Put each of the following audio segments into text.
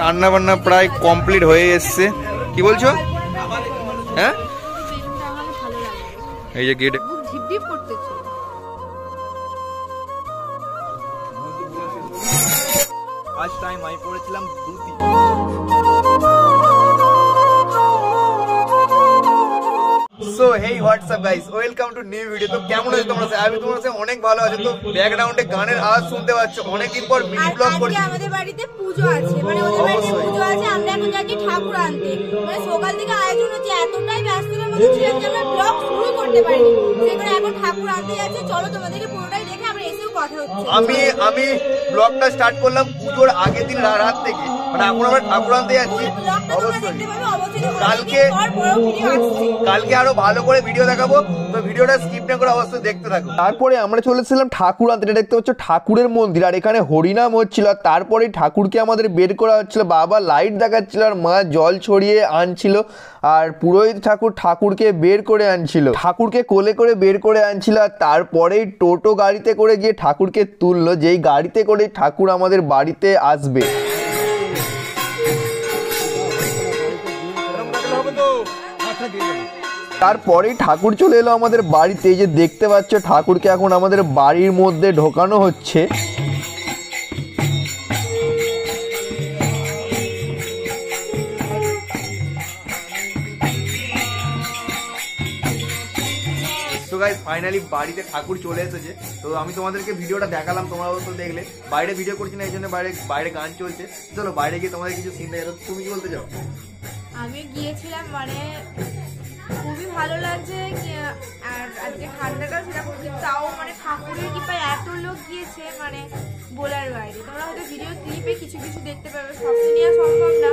রান্না বান্না প্রায় কমপ্লিট হয়ে এসছে। কি বলছো? হ্যাঁ এই যে গেট আজ টাইম আমি পড়েছিলাম দুটি। So hey WhatsApp guys, welcome to new video. তো কেমন আছো তোমরা? আমি তোমার সাথে অনেক ভালো আছি। তো ব্যাকগ্রাউন্ডে গানের আওয়াজ শুনতে পাচ্ছ। অনেকদিন পর মিনি ব্লগ করছি। আমাদের বাড়িতে পূজো আছে, মানে ওদের বাড়িতে পূজো আছে। আমরা এখন যাচ্ছি ঠাকুর আনতে। মানে সকাল থেকে আয়োজন হচ্ছে, এতটাই ব্যস্ততার মধ্যে ছিলাম যে আমরা ব্লগ শুরু করতে পারিনি। সেখানে এখন ঠাকুর আনতে যাচ্ছে। চলো তোমাদেরকে পুরোটাই দেখে আমরা এসেও কথা হচ্ছে। আমি ব্লগটা স্টার্ট করলাম পুজোর আগের দিন রাত থেকে, মানে এখন আমরা ঠাকুর আনতে যাচ্ছি। অবশ্যই কালকে আরো ভালো করে ভিডিও দেখাবো, তো ভিডিওটা স্কিপ না করে অবশ্যই দেখতে থাকো। তারপরে আমরা চলেছিলাম ঠাকুর আনতে। দেখতে পাচ্ছ ঠাকুরের মন্দির, আর এখানে হরিনাম হচ্ছিল। আর তারপরে ঠাকুরকে আমাদের বের করা হচ্ছিল। বাবা লাইট দেখাচ্ছিল আর মা জল ছড়িয়ে আনছিল। আর পুরোহিত ঠাকুরকে বের করে আনছিল, ঠাকুরকে কোলে করে বের করে আনছিল। আর তারপরেই টোটো গাড়িতে করে গিয়ে ঠাকুরকে তুললো, যেই গাড়িতে করে ঠাকুর আমাদের বাড়িতে আসবে। তারপরেই ঠাকুর চলে এলো আমাদের বাড়িতে। এই যে দেখতে পাচ্ছ ঠাকুরকে এখন আমাদের বাড়ির মধ্যে ঢোকানো হচ্ছে। তো গাইস ফাইনালি বাড়িতে ঠাকুর চলে এসেছে। তো আমি তোমাদেরকে ভিডিওটা দেখালাম, তোমরা অবশ্য দেখলে। বাইরে ভিডিও করছি না, এই জন্য বাইরে গান চলছে। চলো বাইরে গিয়ে তোমাদের কিছু সিন দেখা। তুমি কি বলতে চাও? আমি গিয়েছিলাম, মানে খুবই ভালো লাগছে। আর আজকে ঠান্ডাটাও সেরকম, তাও মানে ঠাকুরের কৃপায় এত লোক গিয়েছে, মানে বলার বাইরে। তোমরা হয়তো ভিডিও ক্লিপে কিছু কিছু দেখতে পাবে, সব তো নেওয়া সম্ভব না।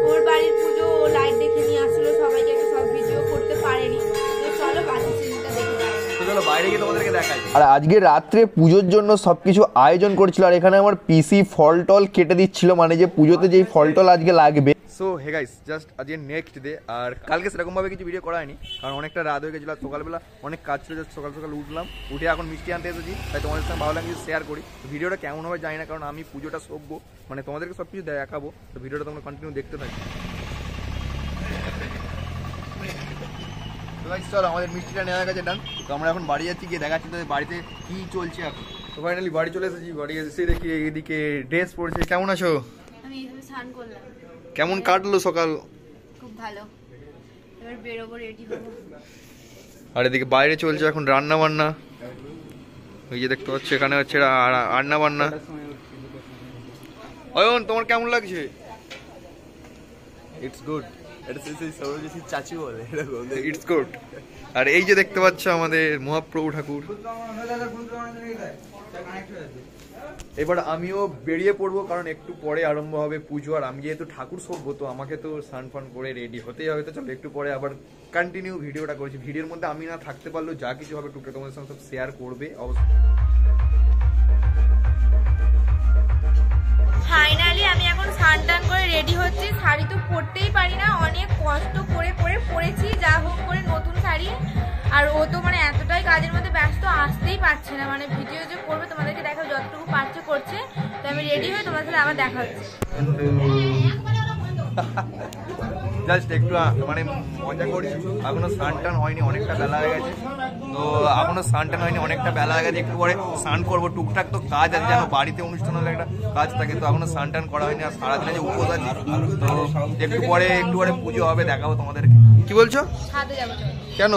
ওর বাড়ির পুজো লাইট দেখে নিয়ে আসলো সবাইকে, সব ভিডিও করতে পারেনি। চলো বাকি সিনটা দেখে যাই। বাইরে গিয়ে তোমাদেরকে দেখাই। আর আজকে রাত্রে পুজোর জন্য সবকিছু আয়োজন করছিল। আর এখানে আমার পিসি ফল টল কেটে দিচ্ছিল, মানে যে পুজোতে যেই ফল টল আজকে লাগবে। সো হে গাইস, জাস্ট আজকে নেক্সট ডে। আর কালকে সেরকম ভাবে কিছু ভিডিও করা হয়নি, কারণ অনেকটা রাত হয়ে গেছিল। সকালবেলা অনেক কাজ ছিল, জাস্ট সকাল সকাল উঠলাম, উঠে এখন মিষ্টি আনতে এসেছি। তাই তোমাদের সঙ্গে ভালো লাগে শেয়ার করি। ভিডিওটা কেমন হবে জানি না, কারণ আমি পুজোটা সভ্য, মানে তোমাদেরকে সব কিছু দেখাবো। তো ভিডিওটা তোমরা কন্টিনিউ দেখতে থাকো। চলো আমাদের মিষ্টিটা নেওয়া গেছে, ডান। তো আমরা এখন বাড়ি যাচ্ছি, গিয়ে দেখাচ্ছি তোদের বাড়িতে কি চলছে এখন। তো ফাইনালি বাড়ি চলে এসেছি। বাড়ি এসে দেখি এদিকে ড্রেস পরেছে। কেমন আছো? আমি এইভাবে স্নান করলাম। কেমন কাটলো সকাল? খুব ভালো। এবার বেরোবো, রেডি হবো। আর এদিকে বাইরে চলছে এখন রান্না বান্না। ওই যে দেখতে পাচ্ছ এখানে হচ্ছে রান্না বান্না। অয়ন তোমার কেমন লাগছে? It's good. চাচি বলে ইটস গুড। আর এই যে দেখতে পাচ্ছ আমাদের মহাপ্রভু ঠাকুর। এবার আমিও বেরিয়ে পড়বো, কারণ একটু পরে আরম্ভ হবে পুজো। আর আমি যেহেতু ঠাকুর সভ্য, তো আমাকে তো স্নান ফান করে রেডি হতেই হবে। তো চলো একটু পরে আবার কন্টিনিউ ভিডিওটা করছি। ভিডিওর মধ্যে আমি না থাকতে পারলেও যা কিছু হবে টুকটাক তোমাদের সঙ্গে সব শেয়ার করবে অবশ্যই। ফাইনালি আমি এখন স্নান টান করে রেডি হচ্ছি। শাড়ি তো পরতেই পারি না, অনেক কষ্ট করে পরেছি যা হোক করে নতুন শাড়ি। আর ও তো মানে এতটাই কাজের মধ্যে ব্যস্ত, আসতেই পারছে না। মানে ভিডিও যে করবে তোমাদেরকে দেখা যতটুকু পারছে করছে। তো আমি রেডি হয়ে তোমার সাথে আবার দেখা হচ্ছে। জাস্ট একটু মানে মজা করছি। এখনো স্নান টান হয়নি, অনেকটা বেলা হয়ে গেছে। তো এখনো স্নান টান হয়নি, অনেকটা বেলা হয়ে গেছে। একটু পরে স্নান করবো। টুকটাক তো কাজ আছে, যেন বাড়িতে অনুষ্ঠান হলে একটা কাজ থাকে। তো এখনো স্নান টান করা হয়নি। আর সারাদিনে যে উপোস আছে, তো একটু পরে পুজো হবে, দেখাবো তোমাদের। কি বলছো? কেন?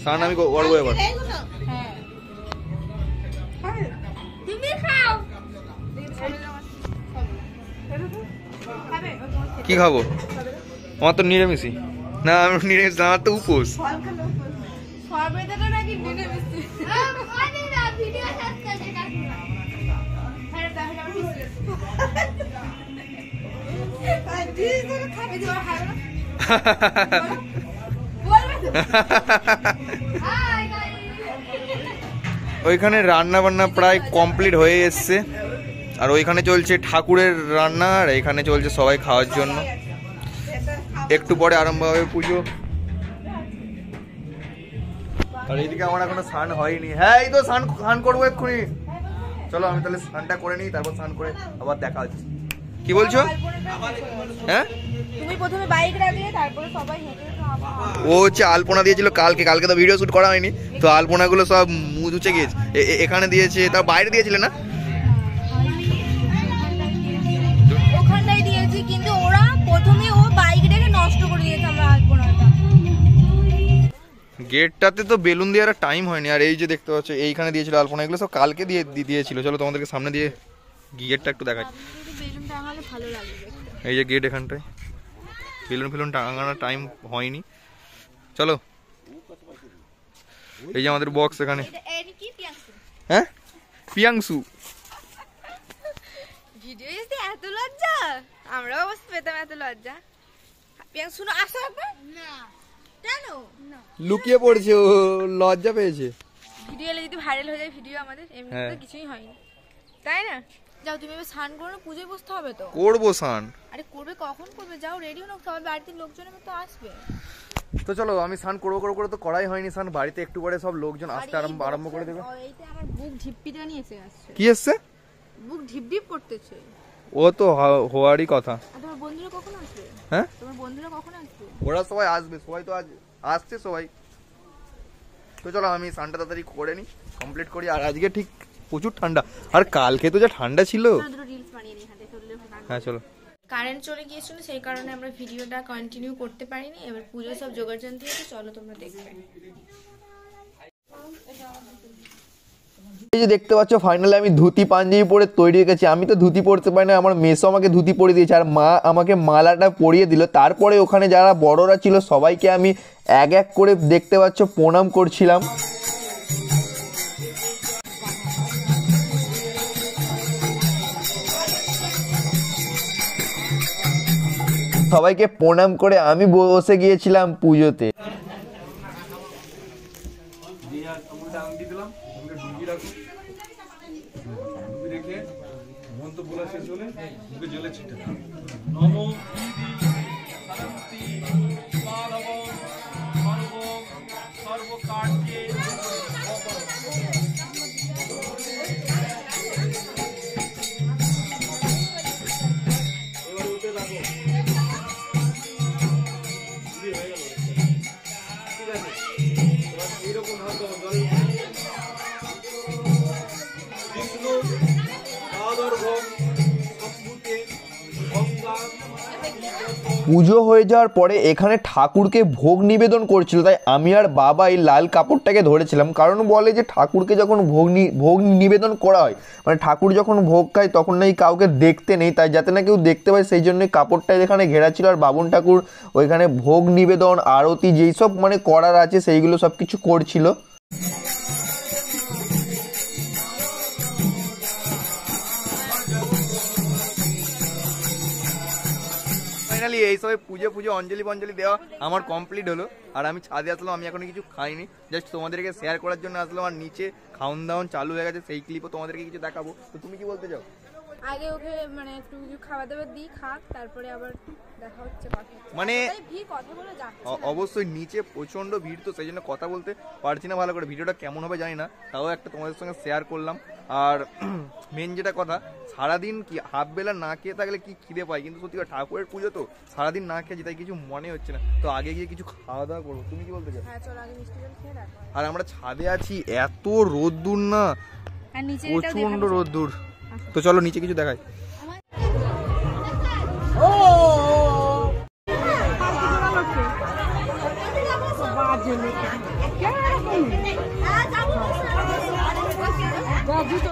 স্নান আমি করবো এবার। কি খাবো? আমার তো নিরামিষই। না আমি নিরামিষ না, আমার তো উপোস। ওইখানে রান্না বান্না প্রায় কমপ্লিট হয়ে এসছে। আর ওইখানে চলছে ঠাকুরের রান্না, আর এখানে চলছে সবাই খাওয়ার জন্য। একটু পরে আরম্ভ হবে পুজো। আর এইদিকে আমার এখনো স্নান হয়নি। হ্যাঁ এই তো স্নান করবো এক্ষুনি। চলো আমি তাহলে স্নানটা করে নিই, তারপর স্নান করে আবার দেখা হচ্ছে। কি বলছো? হ্যাঁ তুমি প্রথমে বাইক রাখলে, তারপরে সবাই হেঁটে ও হচ্ছে আলপনা দিয়েছিল কালকে তো ভিডিও শুট করা হয়নি, তো আলপনাগুলো সব মুছে গিয়েছে। এখানে দিয়েছে, তার বাইরে দিয়েছিলে না? ওখানটাই দিয়েছি, কিন্তু ওরা প্রথমে ও বাইক রেখে নষ্ট করে দিয়েছে আমরা আলপনাটা। গেটটাতে তো বেলুন দেওয়ার টাইম হয়নি। আর এই যে দেখতে পাচ্ছ এইখানে দিয়েছিল আলপনা, এগুলো সব কালকে দিয়েছিল। চলো তোমাদেরকে সামনে দিয়ে গেটটা একটু দেখাই। বেলুন টাঙালে ভালো লাগবে। এই যে গেট, এখানটায় বেলুন টাঙানোর টাইম হয়নি। চলো এই যে আমাদের বক্স এখানে। হ্যাঁ পিয়াংসু ভিডিও দেখতে এত লজ্জা, আমরাও অবশ্য পেতাম এত লজ্জা। পিয়াংসু না আসো একবার না, কেন লুকিয়ে পড়ছে, ও লজ্জা পেয়েছে। ভিডিও এলে যদি ভাইরাল হয়ে যায় ভিডিও, আমাদের এমনি তো কিছুই হয়নি, তাই না? যাও তুমি এবার স্নান করো, পুজোয় বসতে হবে তো। করবো স্নান। আরে করবে, কখন করবে? যাও রেডি হও, সবাই বাড়িতে লোকজন তো আসবে। তো চলো আমি স্নান করবো করে তো করাই হয়নি স্নান। বাড়িতে একটু করে সব লোকজন আসতে আরম্ভ করে দেবে। এইটা আমার বুক ঢিপপিটা নিয়ে আসছে। কি এসছে? বুক ঢিপ করতেছে। ও তো হওয়ারই কথা। তোমার বন্ধুরা কখন আসবে? হ্যাঁ তোমার বন্ধুরা কখন আসবে? ওরা সবাই আসবে, সবাই তো আজ আসছে সবাই। তো চলো আমি স্নানটা তাড়াতাড়ি করে নিই, কমপ্লিট করি। আর আজকে ঠিক প্রচুর ঠান্ডা, আর কালকে তো যা ঠান্ডা ছিল। হ্যাঁ চলো। কারেন্ট চলে গিয়েছিল, সেই কারণে আমরা ভিডিওটা কন্টিনিউ করতে পারিনি। এবার পুজো সব জোগাড়যন্ত্র আছে, চলো তোমরা দেখবে। এই যে দেখতে পাচ্ছ ফাইনালি আমি ধুতি পাঞ্জাবি পরে তৈরি হয়ে গেছি। আমি তো ধুতি পরতে পারি না, আমার মেসো আমাকে ধুতি পরিয়ে দিয়েছে, আর মা আমাকে মালাটা পরিয়ে দিল। তারপরে ওখানে যারা বড়রা ছিল সবাইকে আমি এক এক করে দেখতে পাচ্ছ প্রণাম করছিলাম। সবাইকে প্রণাম করে আমি বসে গিয়েছিলাম পুজোতে। পুজো হয়ে যাওয়ার পরে এখানে ঠাকুরকে ভোগ নিবেদন করছিল, তাই আমি আর বাবা এই লাল কাপড়টাকে ধরেছিলাম। কারণ বলে যে ঠাকুরকে যখন ভোগ নিবেদন করা হয়, মানে ঠাকুর যখন ভোগ খায় তখন নাকি কাউকে দেখতে নেই, তাই যাতে না কেউ দেখতে পায় সেই জন্যই কাপড়টা এখানে ঘেরা ছিল। আর বাবন ঠাকুর ওইখানে ভোগ নিবেদন, আরতি যেই সব মানে করার আছে সেইগুলো সব কিছু করছিল। ফাইনালি এই সবাই পুজো অঞ্জলি দেওয়া আমার কমপ্লিট হলো। আর আমি ছাদে আসলাম, আমি এখনো কিছু খাইনি, জাস্ট তোমাদেরকে শেয়ার করার জন্য আসলাম। আর নিচে খাওয়ান দাওয়ান চালু হয়ে গেছে, সেই ক্লিপও তোমাদেরকে কিছু দেখাবো। তো তুমি কি বলতে চাও? আগে ওকে মানে একটু খাওয়া দাওয়া দিই, খাক, তারপরে আবার দেখা হচ্ছে। মানে কথা বলে যাচ্ছে অবশ্যই নিচে প্রচন্ড ভিড়, তো সেই জন্য কথা বলতে পারছি না ভালো করে। ভিডিওটা কেমন হবে জানি না, তাও একটা তোমাদের সঙ্গে শেয়ার করলাম। আর মেন যেটা কথা, সারাদিন কি হাফ বেলা না খেয়ে থাকলে কি খিদে পায়, কিন্তু সত্যি ঠাকুরের পুজো তো সারাদিন না খেয়েছি, তাই কিছু মনে হচ্ছে না। তো আগে গিয়ে কিছু খাওয়া দাওয়া করবো। তুমি কি বলতে চাও? আর আমরা ছাদে আছি, এত রোদ্দুর না, প্রচন্ড রোদ্দুর। তো চলো নিচে কিছু দেখাই।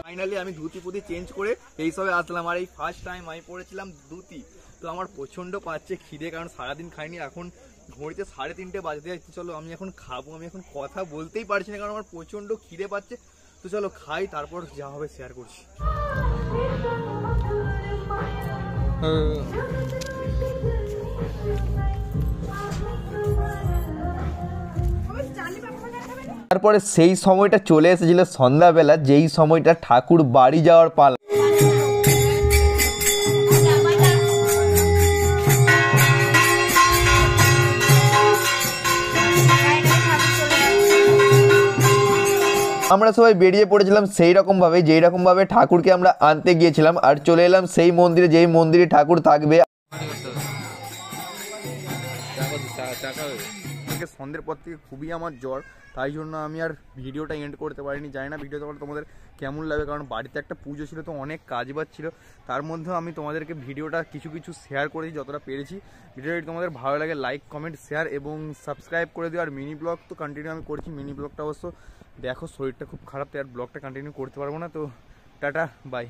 ফাইনালি আমি ধুতি পুতি চেঞ্জ করে এই সবে আসলাম। আর এই ফার্স্ট টাইম আমি পরেছিলাম ধুতি, তো আমার প্রচন্ড পাচ্ছে খিদে, কারণ সারাদিন খাইনি। এখন ঘড়িতে 3:30 বাজতে যাচ্ছে। চলো আমি এখন খাবো, আমি এখন কথা বলতেই পারছি না কারণ আমার প্রচন্ড খিদে পাচ্ছে। তো চলো খাই, তারপর যা হবে শেয়ার করছি। তারপরে সেই সময়টা চলে এসেছিল সন্ধ্যাবেলা, যেই সময়টা ঠাকুর বাড়ি যাওয়ার পালা। আমরা সবাই বেরিয়ে পড়েছিলাম সেই রকমভাবে যেই রকমভাবে ঠাকুরকে আমরা আনতে গিয়েছিলাম, আর চলে এলাম সেই মন্দিরে যেই মন্দিরে ঠাকুর থাকবে। সন্ধ্যের পর থেকে খুবই আমার জ্বর, তাই জন্য আমি আর ভিডিওটা এন্ড করতে পারিনি। জানি না ভিডিওটা তোমাদের কেমন লাগবে, কারণ বাড়িতে একটা পুজো ছিল তো অনেক কাজ বাজ ছিল, তার মধ্যেও আমি তোমাদেরকে ভিডিওটা কিছু কিছু শেয়ার করেছি যতটা পেরেছি। ভিডিওটি তোমাদের ভালো লাগে লাইক কমেন্ট শেয়ার এবং সাবস্ক্রাইব করে দিও। আর মিনি ব্লগ তো কন্টিনিউ আমি করছি, মিনি ব্লগটা অবশ্য দেখো, শরীরটা খুব খারাপ তাই আর ব্লগটা কন্টিনিউ করতে পারবো না। তো টাটা বাই।